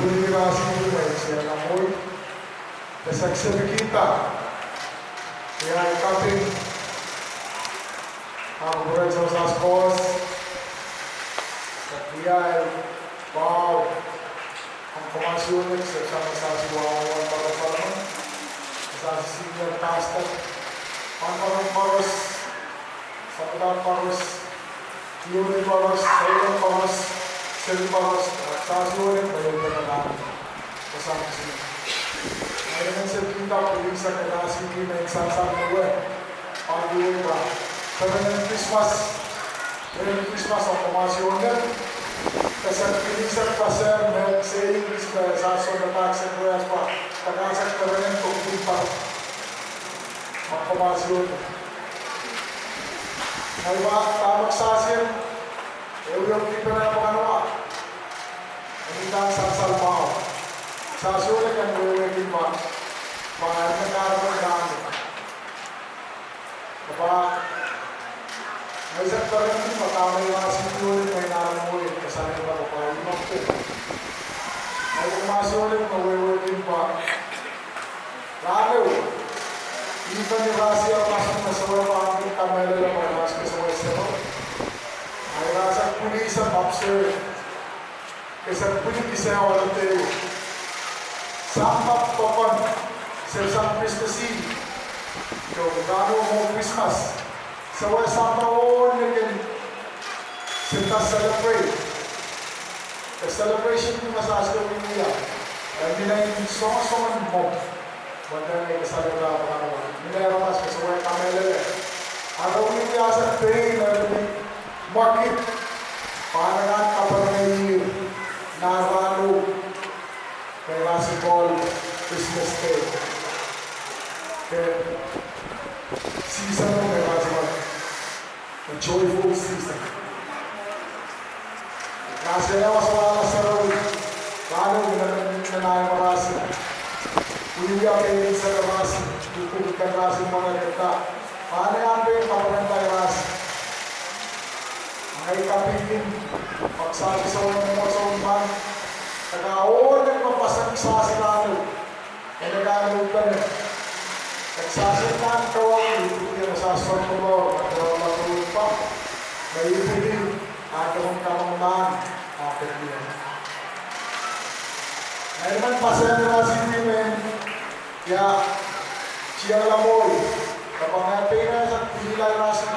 Bulirasi may siya namoy. Kasagsabi kita. Siya ay kaping. Ang buwan sa usas kos. Sa siya ay wow. Ang kumasyonin sa isang masasiwawan para sa naman. Sa senior pastor. Ang kaoros. Sa Pedahk Pwulopwul. Roddy Robert, Kauno Koahs, kaoros. Sasulit, bayan ka na namin. Kasama sila. Ngayon sa kita, piling sa kanasigi na iksasang nawe. Pag-iwin ka. Pero ng Christmas ang kumasyonin. Kasi piling sa kaser, may sayings na sasunod sa kuwes pa. Pag-asak ka rin kung kita. Ang kumasyonin. Ngayon ba, tamag sasin, yung kita na mga nawa. Hindi ka sasalmaw. Sasulit ang gawin ba? Para nagkakaroon namin. Diba? May isang parang matamay mga sinulit may nalamulit. Kasali ba ko pa? Ibang po. May kumasulit na gawin ba? Rahno. Iba ni Rasi ang masang nasawa pa ang kamera lang ang mas kasawa sa ay rasang pulisan observe. Kasi pulis isa walang tayo. Sampak tokon sa isang Christmas Eve. So, gano mo Christmas. Sa wala sampaon naging sila celebrate. The celebration ni masasawin nila. Ay minayin songan mo. Wala na ikasalita pa naman. Minera mas sa wala kamelele. Araw niya sa train na market. Panangan kapanayir na rahno. Kaya basketball Christmas Day. Kaya season mo kaya basketball. A joyful season. Kasi na masawala sa road. Paano nanay marasi? Uliya kayo sa marasi. Dukong ka marasi mga ganda. Paano yan ba yung kapanantay marasi? Ang ikapingin. Pagsabi sa unang mga sa unang nag-aon ng mapasang sa sinano. Kaya nag-aon ka na. Nagsasinaan kawang hindi na masasawang mo. Nagawang pa. May ibigin. At ang kamangan. Akin niya. Ngayon naman pasaya nila si Pimen. Kaya siya lamoy. Kapag nga na sa pinilay rasi.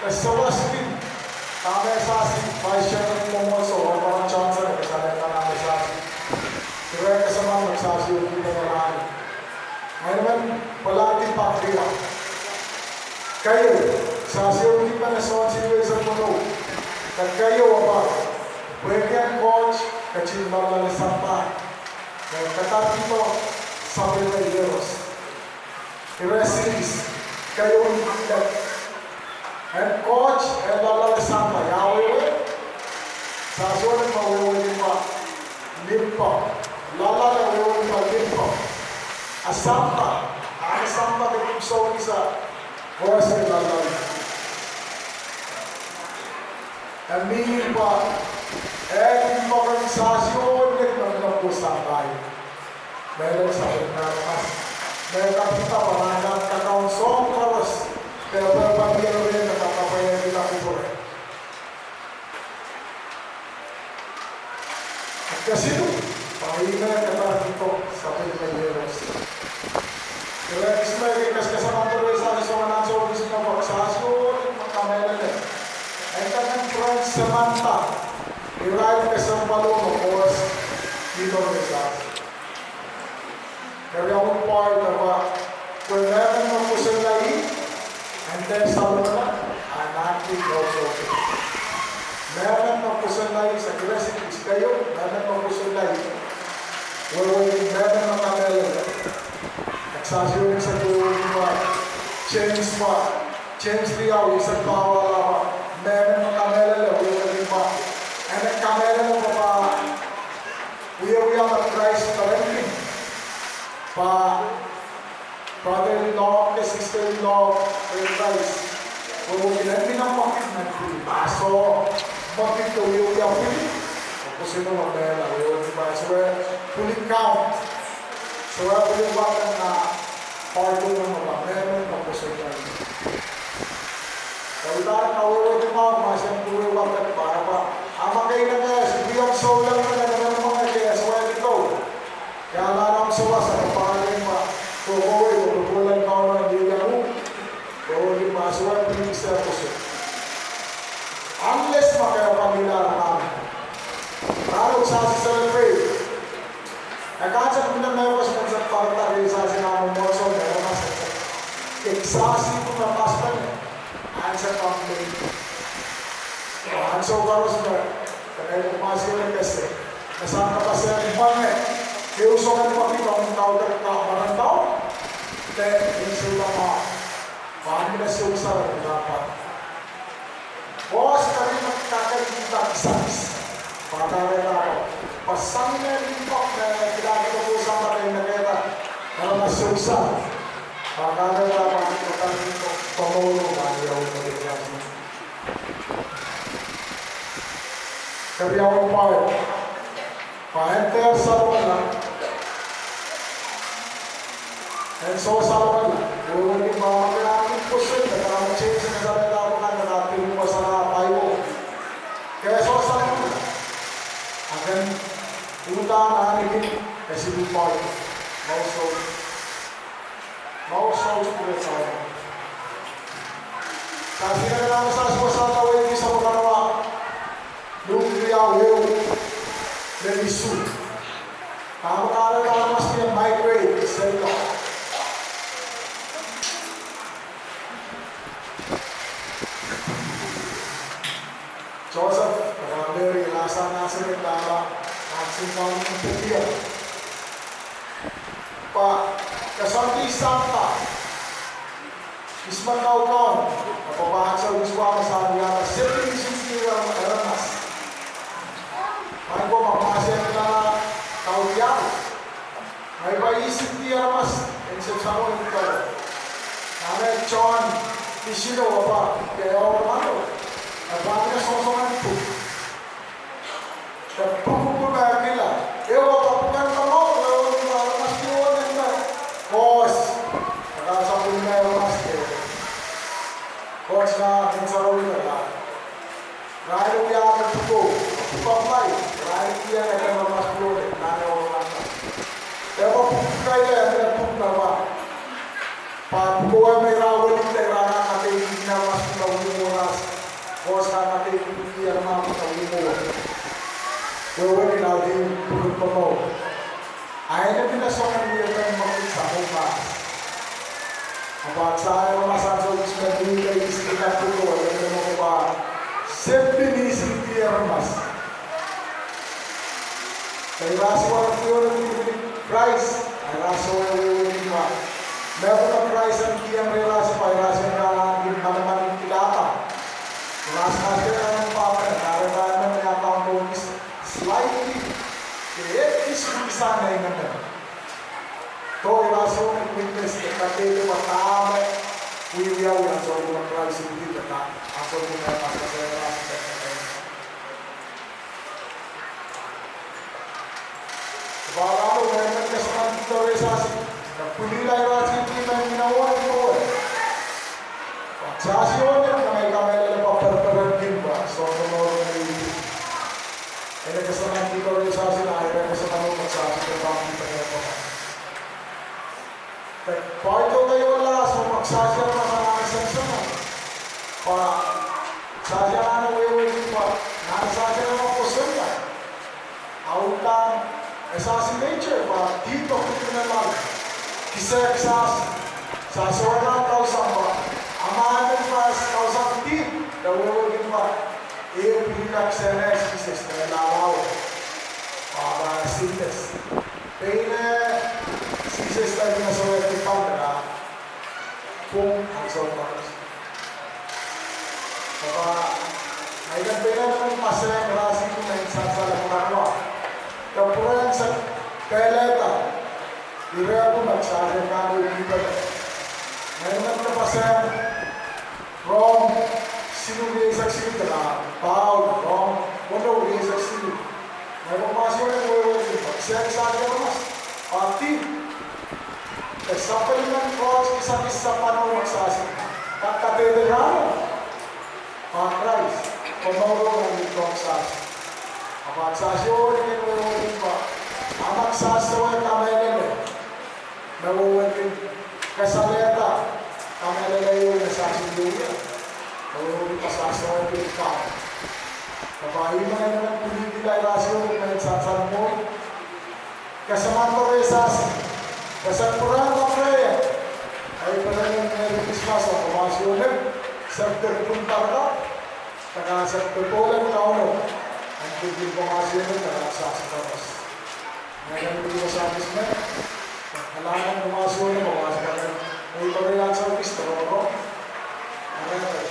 Kasi sa wasin. Kami sa asin. Vice siya ng pumoso. Ang parang chance na kasalayan na namin sa asin. Kaya kasama nagsasi yung kita na rani. Ngayon naman palagi pakriya. Kayo. Sasi yung kita na sa sino isang puno. At kayo apa? Pwede ang coach. Kacil marla na sampai. Kaya katabi ito sa pweida. I-resilis. Kayo ang ikat. And coach, and lala na sampai. Yawe. Sasuan ang mawawin pa. Limpa. Lala na mawawin pa. Limpa. Asampa. Ang asampa na kumsaw isa. Oras ay lala. Amin pa. Yung organisasyon nagmamang po sampai. Meron sa pagkakas. Meron kapita panangat kakausong karos. Pero pagpapagyan rin nakakapayan kita ko rin. At kasi doon, panginan ka dito sa pagpapagyaros. Kaya ismay kasama tuloy sa isang anang sa ng pagsasyon, magkamayan rin. Ay kanyang friends Samantha. I-ride ka sa Kauno Koahs dito rin sa asin. Kaya yung part na ba, kung meron mo po sa lahi, and then sa luna, anakin also. Meron mo po sa lahi, sa recipes kayo, meron mo po sa lahi. Meron mo kamela. Nagsasyon sa tuwing mo, change pa, change liyaw, isang bawala pa. Meron mo kamela, wala pa. And the camera mo pa, we are Christ currently. Brother-in-law, sister-in-law, Christ. Kung ginantin ang bakit na paso, bakit ko yung yapin? Kung sino magdala, ba? So we're fully count. So we're fully welcome na part 2 ng mga meron ng position. So without our working out, masih fully welcome para pa. Ang mga kailangan, hindi ang soul lang na naman ng mga kaya sa wedding ko. Kaya lang sa wasa, kapagin pa. Kukuwi, kukulan ka na hindi ka mo. Kukuwi pa, so we're fully position. Unless makapagilala namin. Lalo sa celebrate. Nagkatsa ko na meron sa pagtari sa sinamang mo. So, meron na sa eksasi ko na paspan eh. Answer complete. Answer ko rin sa kaya pumasi ko kasi. Nasaan ka pa siya ng pangit. Kiuso ka na makita kung tao marang tao. Then, yung sila mga. Paano na siya usara ng dapat. Bos, kami magkakalimutan kita isang. Pagkakala ako. Pasang na limpok na kilala ko po sa mga nakita. Para masusa. Pagkakala ako ang pagkakalimutan ko. Pamulong na ayaw na rin. Kaya ako pa. Pa-enter sa naman lang. And so sa naman lang. Huwag yung mga kailangan po siya. Nagkakamag-change na sa nila ako na nakatingin mo sa payo. Kaya so sa naman lang. Akan utang na hanigin kasi di pa mausaw ulit sa akin. Kasi na lang sa tawin di sa pagkarawa lumbriyaw yung lelisu. Kamakala na mas niya migrate sa ito. Joseph, Very lasa nasa rin na nagsimpang ng pupia. Pa, kasanti santa, isman na ukon, napapahan sa wiswa masabi yata, siyempre isinti ang eranas. May ko mapamasya nila na kaudiyan. May ba isinti eramas, insip sa mo yung ito. Nana John, isino wapa, kaya ako naman. Nagbago na sosongan ito. Pagpupo na nila. Ewa, kapunan ka mo. Ewa, mas yun nila. Koahs. Nakasapin na yung mas yun. Koahs na, minsan rin nila. Raya yung yata tuko. Pagpapay. Raya yung yata yung mas yun. Nana yung mas yun. Ewa, pupukay na yan. Nagpup na ba? Pagpukuha may rawal yung rana natin na mas pinawumunas. Koahs na natin yung mga pinawumunas. We're working out in Pwulopwul. Ay na pinasongan niya ng mga sa Kauno. Kapag sa ayaw masasaw sa dulo ay isipin ko, ay na mga pa, sempre nisip niya mas. Kaya raso ang theory ni Christ, ay raso ang working pa. Meron na Christ ang kiyang raso pa, ay raso ang kalahanggin na naman yung kilata. Raso na siya ng papa, nakarabaan na niya ang bonus. Slightly, kaya isa na yung naman. Ito, iraso ng witness, katili matama, uyaw yan, so yung mga Christ hindi ka, ako yung mga pasasera, Baka mo, meron ka sa mga dito rin sa asin, nagpulila yung asin, hindi na yung ginawa ito eh. Sa asin yun, may kamay na paperperan din ba? So, na yung ay nagkasamaan dito rin sa asin, ay nagkasamaan magsasin ng bakit na po. Pakito kayo wala, so magsasya na sa sensa na. Sasya na na wewe pa, nakasasya na mapusun na. Autang, sa nature, dito kito na lang. Kisek sa wala kausap pa. Amahan ng pas, kausap din, na wewe pa. Iyo pinag sa next pieces na nalaw. Para sintes. Kaya pieces tayo na sa web ipang na kung ang sopas. Kaya ay nagpila naman masaya marasi ko na insan sa lakunarwa. Kapuran sa peleta. Ira ko magsasaya ka mo yung iba. Ngayon nagpapasaya wrong. Sino ulisak sino ka na? Paul, wrong. Wala ulisak sino. May pagpasyon na Nagsasabi mas. Pati. Supplement coach isa't isa pa nung magsasip. Kakatete rahno. Christ. Pumawag ang ito ang sasip. Ang magsasip, hindi pa. Ang magsasaway kamelele. Nawawagin kasaleta. Kamelele yung nasasinduya. Nawawagin pasasaway yung ikaw. Kapahin mo na naman pinigilay rasyo na nagsasan mo. Kasama ko rin sasip. Kasagpuran ng prayer ay pala yung Christmas ang kumasyonin sa terpuntar ka kaya sa terpulan kauno ang tubig kumasyonin kaya sa kaoros ngayon hindi mo sa akin na kailangan kumasyonin kumasyonin ka may pagkailan sa pista ko ang ito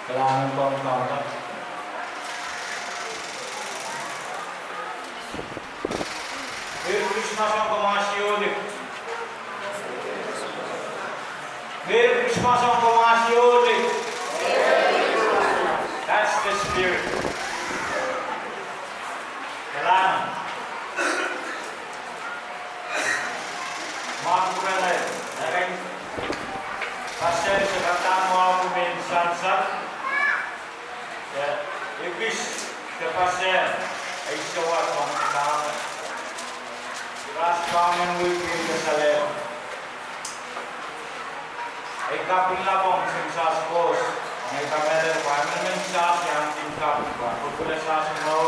Kelahangen Kauno Koahs. Merry Christmas ang kumasyonik. Merry Christmas ang kumasyonik. That's the spirit. Kelahangen. Makukulan ay pasel sa katamo ako minsan-san. Ibis kapasel ay sawat ang kelahangen. Kelahangen wipin kasalero. Ay kapil labong singsaskos. Ang ikamere ko ay mensahe ang tingkap ko. Pagkula sa sinaw.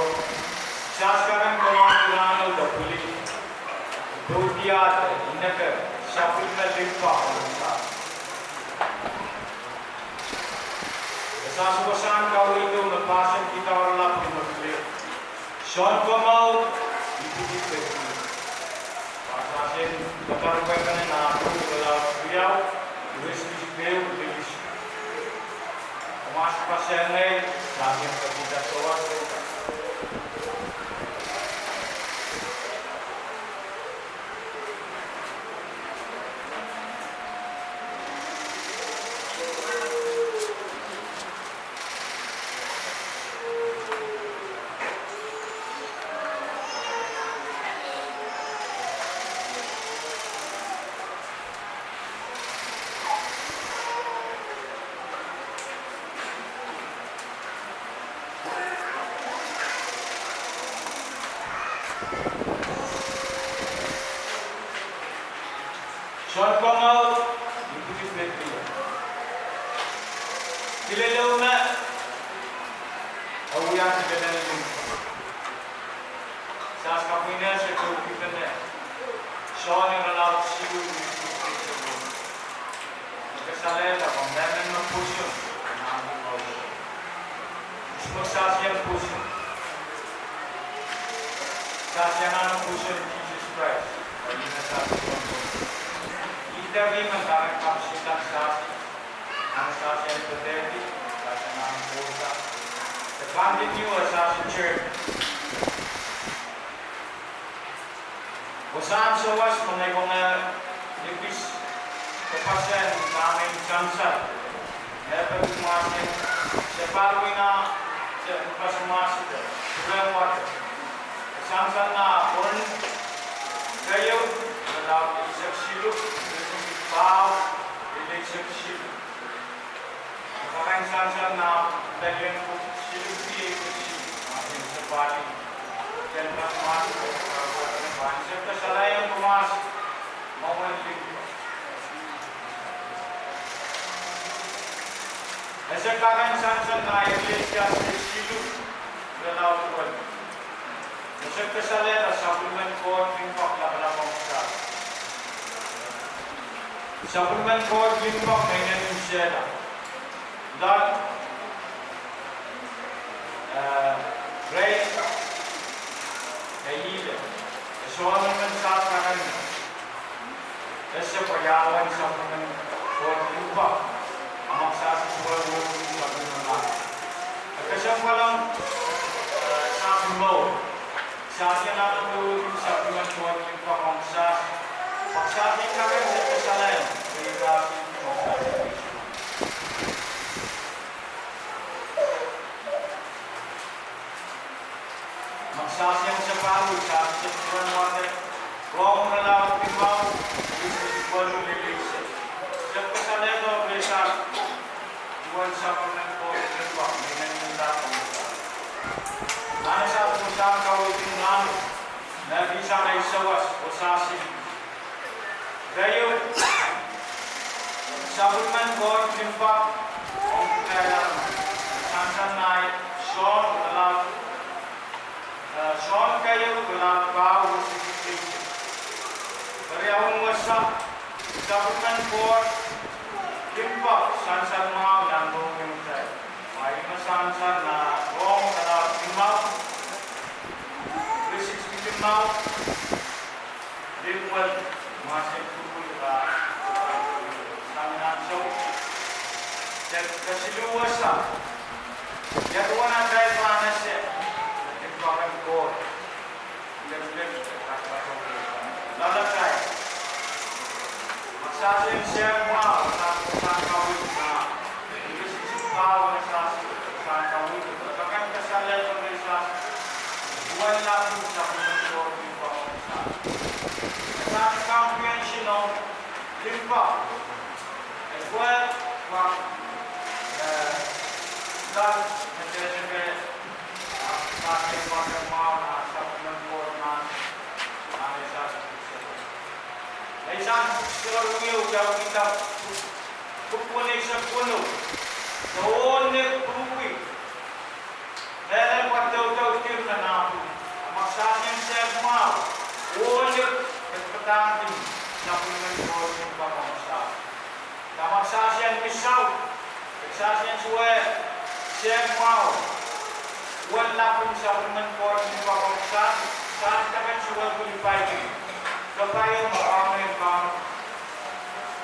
Saskaran ko ang rahno da puli. Dutiyat inaka sapil na limpa ang sa. Sasubasan kau itu lepasan kita orang berpilih. Sean Pwulopwul itu dipilih. Pasasin bakar bakar na aku kalau beliau tulis beliau tulis. Mas pasien ni langsung kita soal. Sean Pwulopwul itu dipilih. Kilalaw na awiyang kita na yung sa kapina sa kita na Sean yung nalaw siyo yung dipilih. Nagkasalita kung dahil ng puso na ang puso. Magsasiyang puso. Sasiyang ng puso ni Jesus Christ. Pag inasasiyang puso. Interview ng daming kapasitan sa Anastasia and Pedahk, sa namang pusa. The continue sa church. Kung saan sa was, manay kong nipis kapasyan naming kansa. Never kumasin. Sa paluwi na sa pasumasin. Sulang water. Saan na born kayo, nalaw isang siluk. Wow, election ship. Parang sansan na dahil ko silupi ko ating sa party. Kaya mas masuk ko para ng konsep na sa layang pumas mawalin. Esa parang sansan na iglesia sa silup galaw ko. Masuk ka sa layang supplement ko ang paglabalabang sa supplement for limpa maintenance share. That great heal. Supplement sasaran. Essa payawan supplement for limpa. Amak sasa suara supplement. Kasam kalam sasa mau. Sasa nak tu supplement for limpa amak paksa yang kami sesalan berita maksa yang separuh saat sebulan water rong relawan timau itu lelis sesalan itu berita buat supplement for limpa dengan minta mana satu musim kau itu lalu nabi sana isawas posasi Rayu supplement for limpa dalam sansan naik Sean dalam Sean kayu dalam kaoros sedikit beriawan wasa supplement for limpa sansan mau dan bongeng saya mai sansan na bong dalam limau basic limau limpa masih Kasiluwasa. Yatuan ang dahil planas siya. Nagpapag ko. Lalagay. Magsasayang siya mga saan kawin na. Ilisisip kao na saan kawin. Pagkakan kasalan ng risas. Buwan lang sa kumunto limpa ko sa. Saan comprehension ng limpa. As well, dan menjadi sahaja macam mana supplement for man, analisa. Lepas seluruh jauh kita kupunik sepuluh, donek rupi. Dalam waktu kita nak maksudnya semua, donek petang ini supplement for bangsa. Kamar sahaja misal. Sahaja suai siap mau, wala pun supplement for limpa bangsa, sahaja kan suai kulipai ni, kapaya makamai kam,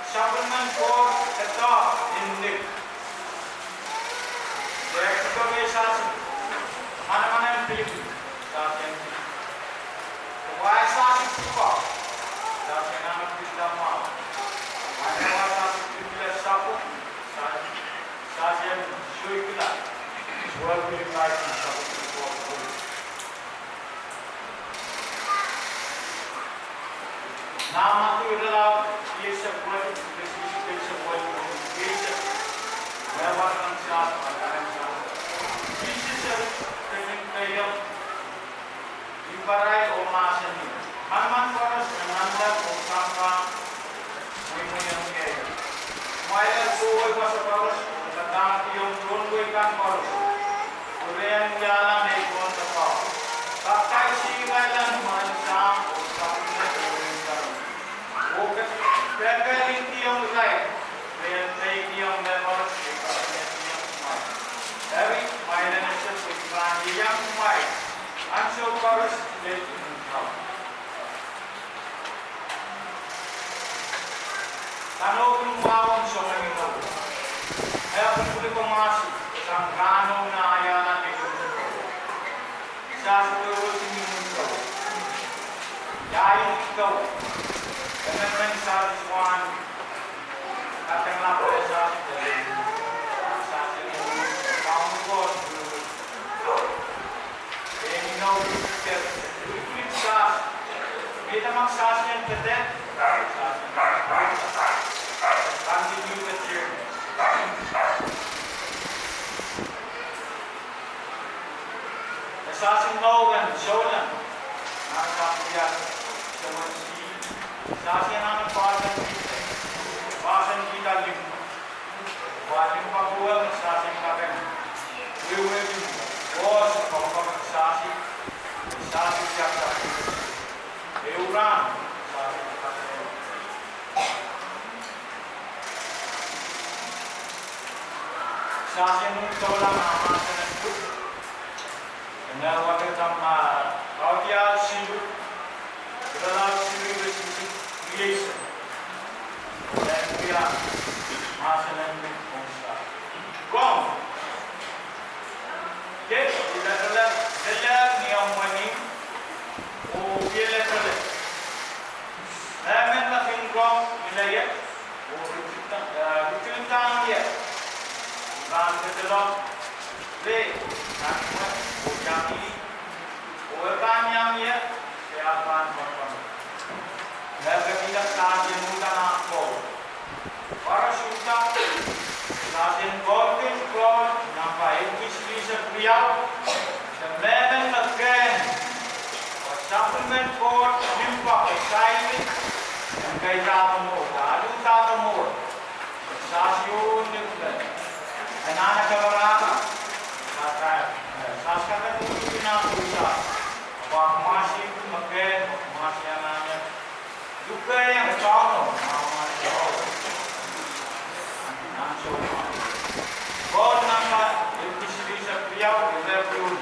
supplement for tetap indik. Jadi kita biasa mana yang pilih, sahaja yang pilih. Wah sahaja suka, sahaja nama kita mau, mana sahaja pilih sapu. Sahaja suai kita, suai pilih baik satu itu. Nama tu adalah ia sebuah spesifik sebuah jenis lewat ansas makanan sas. Jenis teknik yang diparai omas ini. Haman koros menanda osaka yang kaya. Maya suai bahasa koros. Tentang yang tunggu ikan koros, kemudian jalan ekor tekau. Pakai siwalan mansam, usapnya kemudian. Oke, berkat inti yang lain, berkat yang lewat sekarang yang semai. Tapi mainan itu bukan yang semai. Ansur koros lebih mudah. Kalau kumawang soal itu. Saya perlu masuk sang rahno na ayanan itu. Saya terus ingin tahu. Jaya kau, dengan mensal swan, akan lapor saya dari saya ini Kauno Koahs. Ini nau kita sas, kita maksas yang kedek, continue the journey. Sasing Logan, Sholan, nasa dia sa sasing ang pasan kita lim, waling pagbuwal sasing kapen, wiwin was pagpag sasing jaksa, euran sasing kapen. Sasin tola nama senentu. Kena waktu sama kau dia silu. Dalam silu bersih creation. Dan dia masa senentu kongsa. Kong. Jadi dalam ni yang mana? Oh dia dalam. Namun tak tinggal wilayah. Oh kita dia. Dan setelah le, kami berjami, bertanya dia siapa orang. Lalu kita kaji muda aku. Para suka kaji golden cloud nampai kisah sepriau. Sembilan lekan. Supplement code nimpa exciting. Kaya tamu, lalu tamu. Stasiun nimpa. Anak-anak keberapa? Sasaran itu pindah-pindah. Apa masih makan, masih anaknya. Juga yang contoh, nama jauh. Langsung. Kau nama itu bisa priau, bisa priau.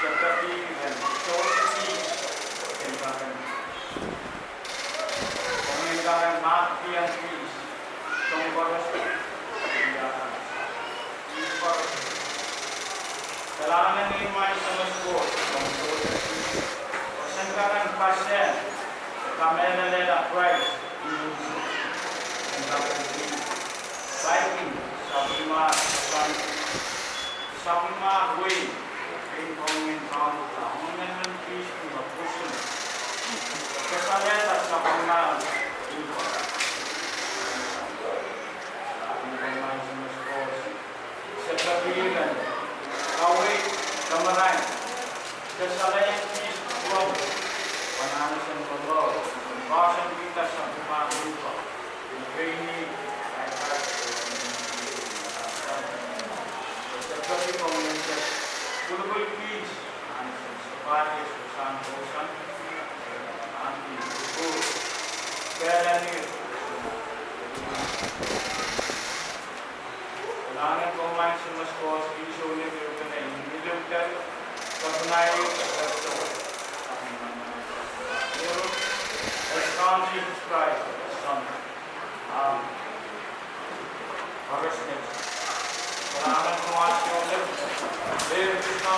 katapigan, soli, kailangan. Kailangan mati ang peace, tungkolos, kailangan. Kailangan ng imay sa maskot, tungkolos. Pasangkaran pasien, kamera nila Christ, fighting sa mga way ay kongin taon taon ng peace na puso kasaleta sa mga iba sa kapilan away kamaray kasaleta peace flow pananas ang paglaw basan kita sa mga iba ini Seperti komunitas Pwulopwul peace, sebagai pesan-pesan anti kubur, Kelahngen. Kelahngen komain semas kos isu ni berkenai hidup dan kebenaran tertentu. As God Jesus Christ, Son, Kelahngen Koahs Yosef, Krishna